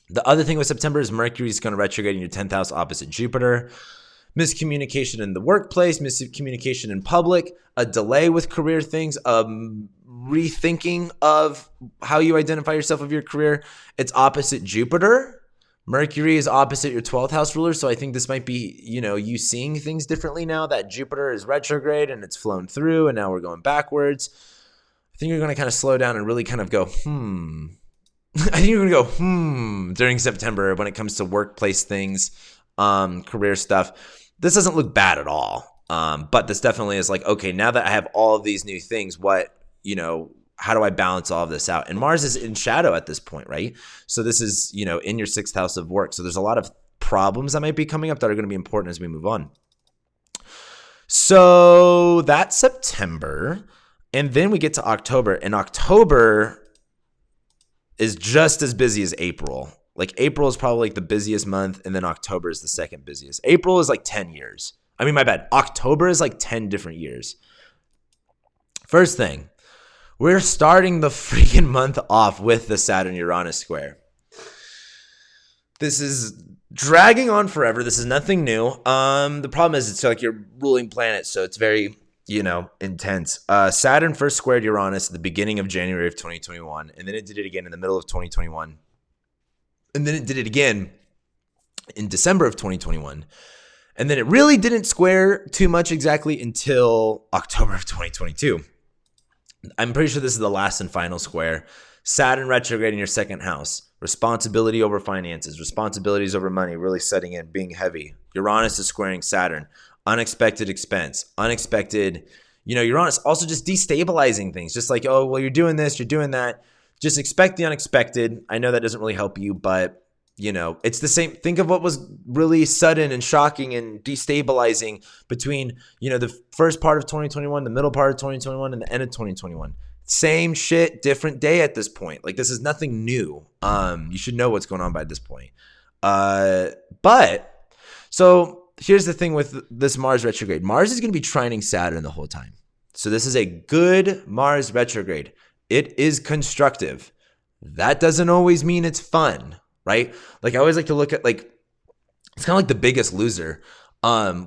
The other thing with September is Mercury is going to retrograde in your 10th house opposite Jupiter. Miscommunication in the workplace, miscommunication in public, a delay with career things, rethinking of how you identify yourself of your career. It's opposite Jupiter. Mercury is opposite your 12th house ruler. So I think this might be, you seeing things differently now that Jupiter is retrograde and it's flown through and now we're going backwards. I think you're going to kind of slow down and really kind of go, I think you're going to go, during September when it comes to workplace things, career stuff. This doesn't look bad at all. But this definitely is okay, now that I have all of these new things, how do I balance all of this out? And Mars is in shadow at this point, right? So this is, in your 6th house of work. So there's a lot of problems that might be coming up that are going to be important as we move on. So that's September. And then we get to October. And October is just as busy as April. April is probably the busiest month, and then October is the second busiest. April is 10 years. I mean, my bad. October is 10 different years. First thing, we're starting the freaking month off with the Saturn-Uranus square. This is dragging on forever. This is nothing new. The problem is it's your ruling planet, so it's very, intense. Saturn first squared Uranus at the beginning of January of 2021, and then it did it again in the middle of 2021. And then it did it again in December of 2021. And then it really didn't square too much exactly until October of 2022. I'm pretty sure this is the last and final square. Saturn retrograde in your 2nd house. Responsibility over finances. Responsibilities over money really setting in, being heavy. Uranus is squaring Saturn. Unexpected expense. Unexpected, Uranus also just destabilizing things. Just you're doing this, you're doing that. Just expect the unexpected. I know that doesn't really help you, but, it's the same. Think of what was really sudden and shocking and destabilizing between, the first part of 2021, the middle part of 2021, and the end of 2021. Same shit, different day at this point. This is nothing new. You should know what's going on by this point. So here's the thing with this Mars retrograde. Mars is going to be trining Saturn the whole time. So this is a good Mars retrograde. It is constructive. That doesn't always mean it's fun, right? I always like to look at it's kind of like The Biggest Loser,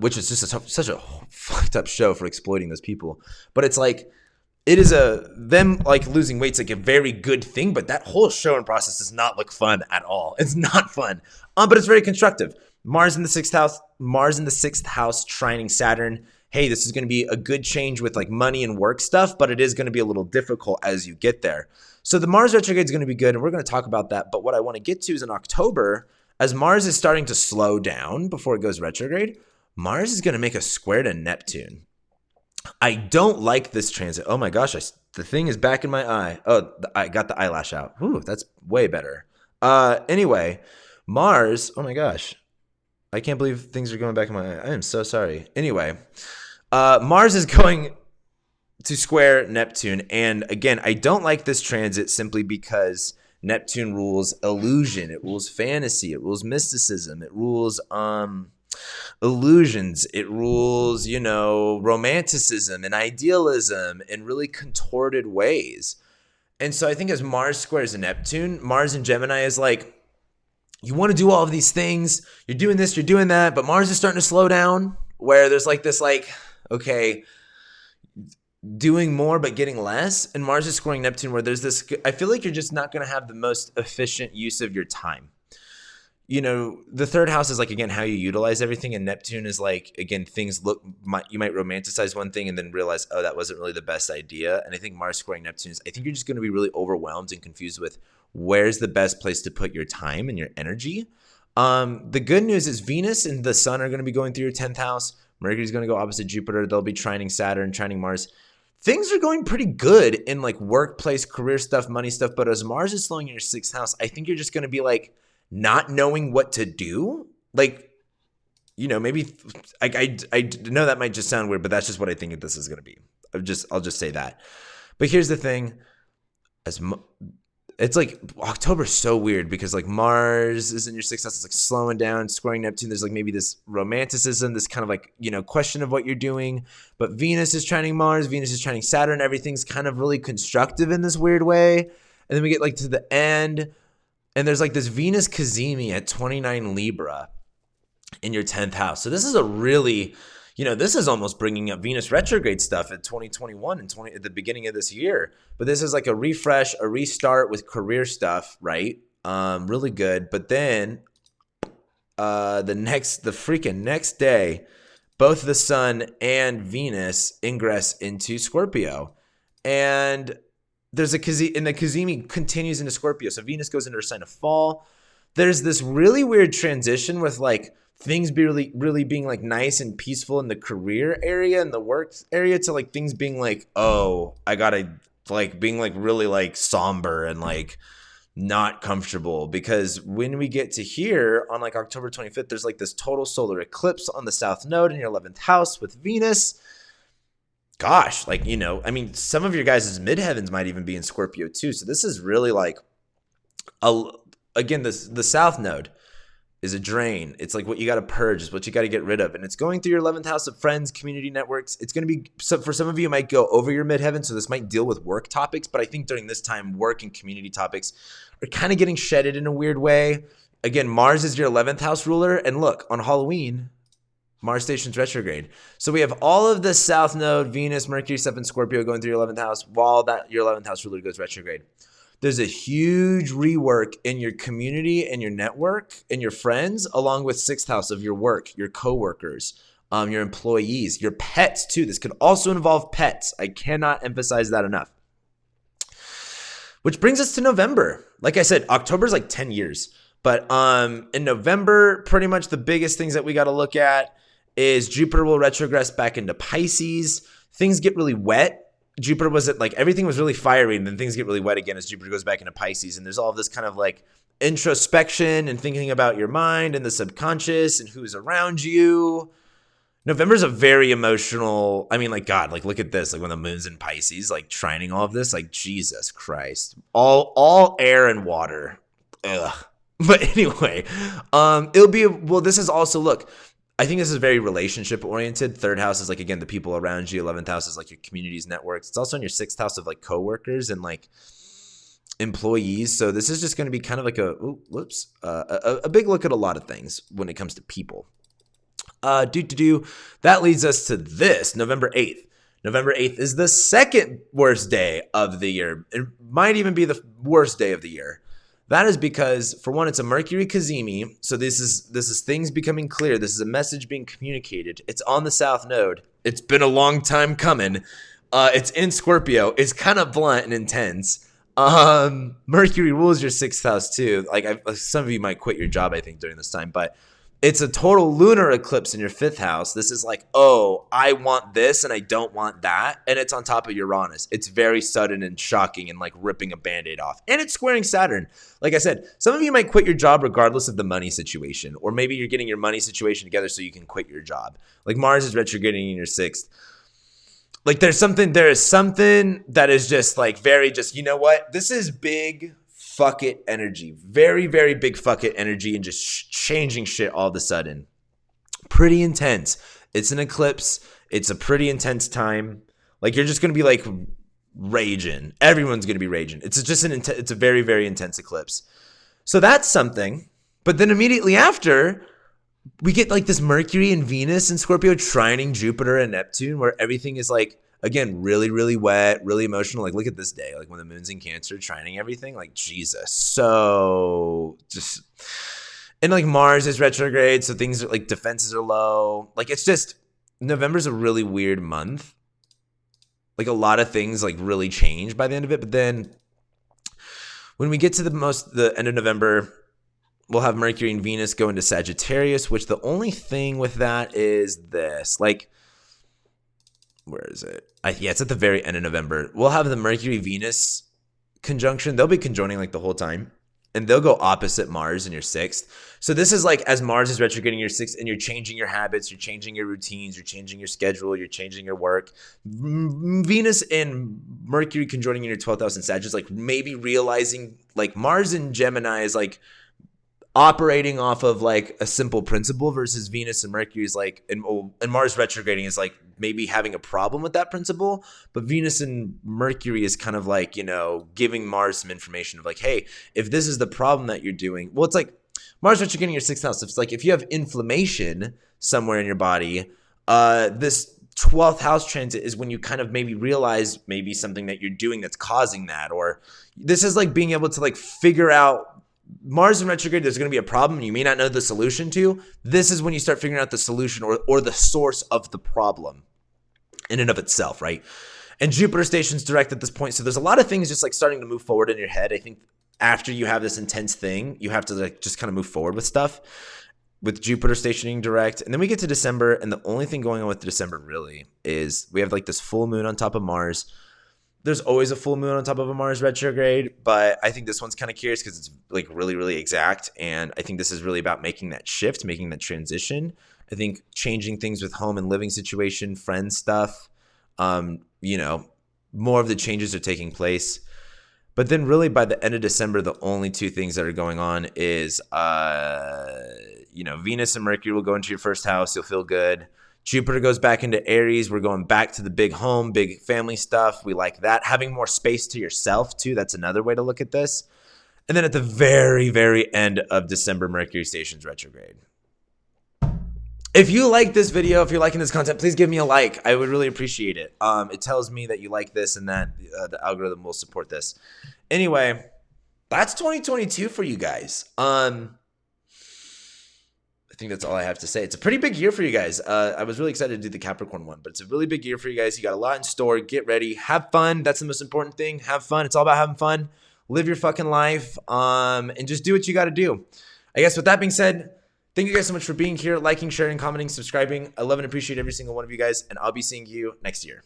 which is just such a fucked up show for exploiting those people. But it's it is them losing weight's a very good thing, but that whole show and process does not look fun at all. It's not fun, but it's very constructive. Mars in the sixth house, trining Saturn. Hey, this is going to be a good change with like money and work stuff, but it is going to be a little difficult as you get there. So the Mars retrograde is going to be good, and we're going to talk about that. But what I want to get to is in October, as Mars is starting to slow down before it goes retrograde, Mars is going to make a square to Neptune. I don't like this transit. Oh my gosh, the thing is back in my eye. Oh, I got the eyelash out. Ooh, that's way better. Anyway, Mars, oh my gosh. I can't believe things are going back in my eye. I am so sorry. Anyway, Mars is going to square Neptune. And again, I don't like this transit simply because Neptune rules illusion. It rules fantasy. It rules mysticism. It rules illusions. It rules, romanticism and idealism in really contorted ways. And so I think as Mars squares Neptune, Mars in Gemini is like, you want to do all of these things. You're doing this, you're doing that, but Mars is starting to slow down where there's like this okay, doing more but getting less. And Mars is squaring Neptune where there's this, I feel like you're just not going to have the most efficient use of your time. The third house is like, again, how you utilize everything. And Neptune is like, again, you might romanticize one thing and then realize, oh, that wasn't really the best idea. And I think Mars squaring Neptune is, I think you're just going to be really overwhelmed and confused with where's the best place to put your time and your energy. The good news is Venus and the Sun are going to be going through your 10th house. Mercury's going to go opposite Jupiter. They'll be trining Saturn, trining Mars. Things are going pretty good in like workplace, career stuff, money stuff. But as Mars is slowing in your 6th house, I think you're just going to be like not knowing what to do. Like, maybe I know that might just sound weird, but that's just what I think this is going to be. I'll just say that. But here's the thing. It's like October's so weird because like Mars is in your 6th house. It's like slowing down, squaring Neptune. There's like maybe this romanticism, this kind of like, question of what you're doing. But Venus is trining Mars. Venus is trining Saturn. Everything's kind of really constructive in this weird way. And then we get like to the end and there's like this Venus Cazimi at 29 Libra in your 10th house. So this is a really, this is almost bringing up Venus retrograde stuff at 2021 and at the beginning of this year. But this is like a refresh, a restart with career stuff, right? Really good. But then the freaking next day, both the Sun and Venus ingress into Scorpio. And there's the Cazimi continues into Scorpio. So Venus goes into her sign of fall. There's this really weird transition with like things be really, really being like nice and peaceful in the career area and the work area to like things being like, oh, I gotta like being like really like somber and like not comfortable. Because when we get to here on like October 25th, there's like this total solar eclipse on the South Node in your 11th house with Venus. Gosh, like, some of your guys' midheavens might even be in Scorpio too. So this is really like, again, the South Node is a drain. It's like what you got to purge, is what you got to get rid of. And it's going through your 11th house of friends, community networks. It's going to be, so for some of you, it might go over your midheaven. So this might deal with work topics. But I think during this time, work and community topics are kind of getting shedded in a weird way. Again, Mars is your 11th house ruler. And look, on Halloween, Mars stations retrograde. So we have all of the South Node, Venus, Mercury, stuff in Scorpio going through your 11th house while that your 11th house ruler goes retrograde. There's a huge rework in your community and your network and your friends, along with 6th house of your work, your coworkers, your employees, your pets too. This could also involve pets. I cannot emphasize that enough. Which brings us to November. Like I said, October is like 10 years. But in November, pretty much the biggest things that we got to look at is Jupiter will retrogress back into Pisces. Things get really wet. Jupiter was at like everything was really fiery, and then things get really wet again as Jupiter goes back into Pisces. And there's all of this kind of like introspection and thinking about your mind and the subconscious and who's around you. November's a very emotional, God, like look at this, like when the moon's in Pisces, like trining all of this, like Jesus Christ, all air and water. Ugh. But anyway, this is also, look, I think this is very relationship oriented. 3rd house is like, again, the people around you. 11th house is like your communities, networks. It's also in your 6th house of like coworkers and like employees. So this is just going to be kind of like a big look at a lot of things when it comes to people. That leads us to this November 8th. November 8th is the second worst day of the year. It might even be the worst day of the year. That is because, for one, it's a Mercury Cazimi. So this is things becoming clear. This is a message being communicated. It's on the South Node. It's been a long time coming. It's in Scorpio. It's kind of blunt and intense. Mercury rules your 6th house too. Like some of you might quit your job, I think, during this time, but it's a total lunar eclipse in your 5th house. This is like, oh, I want this and I don't want that. And it's on top of Uranus. It's very sudden and shocking and like ripping a Band-Aid off. And it's squaring Saturn. Like I said, some of you might quit your job regardless of the money situation. Or maybe you're getting your money situation together so you can quit your job. Like Mars is retrograding in your 6th. Like there is something that is just like very just, you know what? This is big fuck it energy. Very, very big fuck it energy and just changing shit all of a sudden. Pretty intense. It's an eclipse. It's a pretty intense time. Like you're just going to be like raging. Everyone's going to be raging. It's just it's a very, very intense eclipse. So that's something. But then immediately after, we get like this Mercury and Venus and Scorpio trining Jupiter and Neptune where everything is like, again, really, really wet, really emotional. Like, look at this day. Like, when the moon's in Cancer, trining everything. Like, Jesus. So, just... And, like, Mars is retrograde, so things are, like, defenses are low. Like, it's just... November's a really weird month. Like, a lot of things, like, really change by the end of it. But then, when we get to the end of November, we'll have Mercury and Venus go into Sagittarius, which the only thing with that is this. Like... Where is it? Yeah, it's at the very end of November. We'll have the Mercury-Venus conjunction. They'll be conjoining like the whole time. And they'll go opposite Mars in your 6th. So this is like as Mars is retrograding your 6th and you're changing your habits, you're changing your routines, you're changing your schedule, you're changing your work. Venus and Mercury conjoining in your 12th house in Sag is like maybe realizing like Mars in Gemini is like operating off of like a simple principle versus Venus and Mercury is like, and Mars retrograding is like maybe having a problem with that principle. But Venus and Mercury is kind of like, you know, giving Mars some information of like, hey, if this is the problem that you're doing, well, it's like Mars retrograding your 6th house. It's like if you have inflammation somewhere in your body, this 12th house transit is when you kind of maybe realize maybe something that you're doing that's causing that. Or this is like being able to like figure out Mars in retrograde, there's going to be a problem you may not know the solution to. This is when you start figuring out the solution or the source of the problem in and of itself, right? And Jupiter station's direct at this point. So there's a lot of things just like starting to move forward in your head. I think after you have this intense thing, you have to like just kind of move forward with stuff with Jupiter stationing direct. And then we get to December. And the only thing going on with December really is we have like this full moon on top of Mars. There's always a full moon on top of a Mars retrograde, but I think this one's kind of curious because it's like really, really exact. And I think this is really about making that shift, making that transition. I think changing things with home and living situation, friend stuff, you know, more of the changes are taking place. But then really by the end of December, the only two things that are going on is, you know, Venus and Mercury will go into your 1st house. You'll feel good. Jupiter goes back into Aries. We're going back to the big home, big family stuff. We like that. Having more space to yourself, too. That's another way to look at this. And then at the very, very end of December, Mercury stations retrograde. If you like this video, if you're liking this content, please give me a like. I would really appreciate it. It tells me that you like this and that the algorithm will support this. Anyway, that's 2022 for you guys. I think that's all I have to say. It's a pretty big year for you guys. I was really excited to do the Capricorn one, but it's a really big year for you guys. You got a lot in store. Get ready. Have fun. That's the most important thing. Have fun. It's all about having fun. Live your fucking life, and just do what you got to do. I guess with that being said, thank you guys so much for being here, liking, sharing, commenting, subscribing. I love and appreciate every single one of you guys, and I'll be seeing you next year.